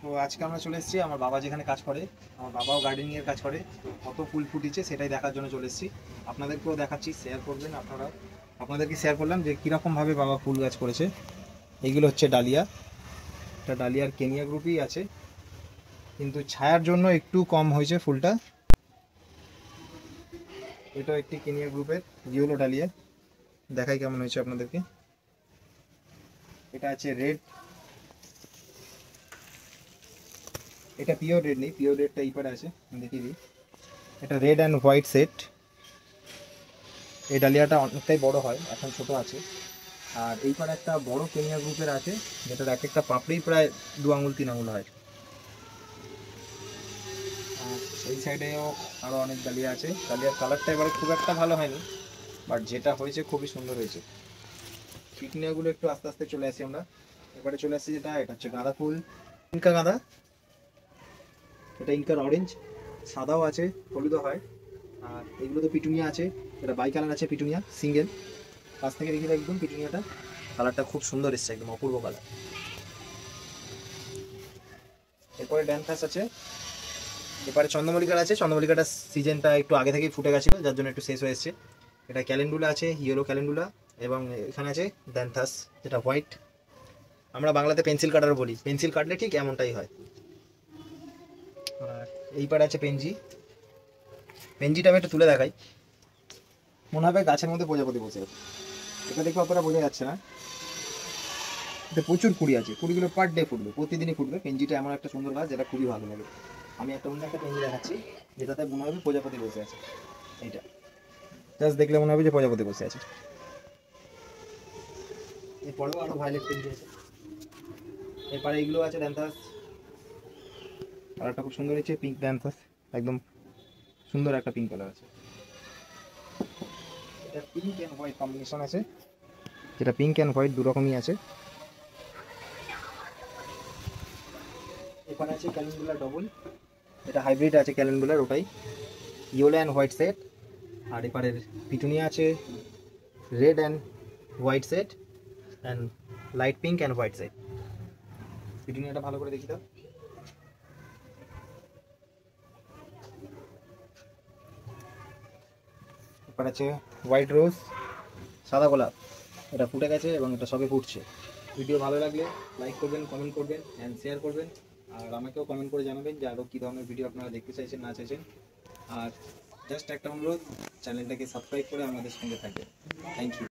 তো আজকে আমরা চলে এসেছি আমার বাবা যেখানে কাজ করে। আমার বাবাও গার্ডেনিং এর কাজ করে। কত ফুল ফুটেছে সেটাই দেখার জন্য চলে এসেছি। আপনাদেরকেও দেখাচ্ছি, শেয়ার করবেন আপনারা। আপনাদেরকে শেয়ার করলাম যে কীরকম ভাবে বাবা ফুল গাছ করেছে। এইগুলো হচ্ছে ডালিয়া। এটা ডালিয়ার কেনিয়া গ্রুপই আছে, কিন্তু ছায়ার জন্য একটু কম হয়েছে ফুলটা। এটাও একটি কেনিয়া গ্রুপের ইয়েলো ডালিয়া। দেখাই কেমন হয়েছে আপনাদেরকে। এটা আছে রেড। এটা পিওর রেড নেই, পিওর রেডটা এই পারে আছে, আমি দেখিয়ে দিই। এটা রেড অ্যান্ড হোয়াইট সেট। এই ডালিয়াটা অনেকটাই বড় হয়, এখন ছোট আছে। আর এই পারে একটা বড় কেনিয়া গ্রুপের আছে, যেটার এক একটা পাপড়ি প্রায় 2 আঙুল 3 আঙুল হয়। আর এই সাইডেও আরও অনেক ডালিয়া আছে। ডালিয়ার কালারটা এবারে খুব একটা ভালো হয়নি, বাট যেটা হয়েছে খুবই সুন্দর হয়েছে। পিটুনিয়াগুলো একটু আস্তে আস্তে চলে আসি আমরা। এবারে চলে আসছি যেটা, এটা হচ্ছে গাঁদা ফুল, ইনকা গাঁদা। এটা ইনকার অরেঞ্জ, সাদাও আছে, হলুদও হয়। আর এগুলো তো পিটুনিয়া আছে। এটা বাই কালার আছে পিটুনিয়া, সিঙ্গেল। কাছ থেকে দেখি একদম পিটুনিয়াটা কালারটা খুব সুন্দর এসছে, একদম অপূর্ব কালার। এরপরে ড্যান্থাস আছে। এবারে চন্দ্রমল্লিকার আছে। চন্দ্রমল্লিকাটার সিজনটা একটু আগে থেকেই ফুটে গেছিলো, যার জন্য একটু শেষ হয়ে এসছে। এটা ক্যালেন্ডুলা আছে, ইয়েলো ক্যালেন্ডুলা। এবং এখানে আছে ড্যান্থাস, যেটা হোয়াইট। আমরা বাংলাতে পেন্সিল কাটারও বলি, পেন্সিল কাটলে ঠিক এমনটাই হয়। আর এই পারে আছে পেনজি। পেনজিটা আমি একটু তুলে দেখাই। মনে হবে গাছের মধ্যে প্রজাপতি বসে আছে। এটা দেখে অতটা বোঝা যাচ্ছে না। এতে প্রচুর কুড়ি আছে, কুড়িগুলো পার ডে ফুটবে, প্রতিদিনই ফুটবে। পেনজিটা এমন একটা সুন্দর গাছ, যেটা খুবই ভালো লাগে। আমি অন্য একটা পেনজি দেখাচ্ছি, যেটাতে মনে হবে প্রজাপতি বসে আছে। এইটা জাস্ট দেখলে মনে হবে যে প্রজাপতি বসে আছে। এরপরেও আরো ভায়োলেট পেনজি আছে। এরপরে এইগুলো আছে ড্যান্থাস। কালারটা খুব সুন্দর হয়েছে, পিঙ্ক ড্যান্থাস, একদম সুন্দর একটা পিঙ্ক কালার আছে। এটা পিঙ্ক অ্যান্ড হোয়াইট কম্বিনেশন আছে, যেটা পিঙ্ক অ্যান্ড হোয়াইট দু রকমই আছে। এখানে আছে ক্যালেন্ডুলা ডবল। এটা হাইব্রিড আছে ক্যালেন্ডুলার, ওটাই ইয়েলো অ্যান্ড হোয়াইট সেট। আর এপারের পিটুনিয়া আছে red and white set and light pink and white set. পিটুনিয়াটা ভালো করে দেখি দাও। এবার আছে হোয়াইট রোজ, সাদা গোলাপ। এটা ফুটে গেছে এবং এটা সবে ফুটছে। ভিডিও ভালো লাগলে লাইক করবেন, কমেন্ট করবেন অ্যান্ড শেয়ার করবেন। আর আমাকেও কমেন্ট করে জানাবেন যে আরও কী ধরনের ভিডিও আপনারা দেখতে চাইছেন না চাইছেন। আর জাস্ট একটা অনুরোধ, চ্যানেলটাকে সাবস্ক্রাইব করে আমাদের সঙ্গে থাকবেন। Thank you.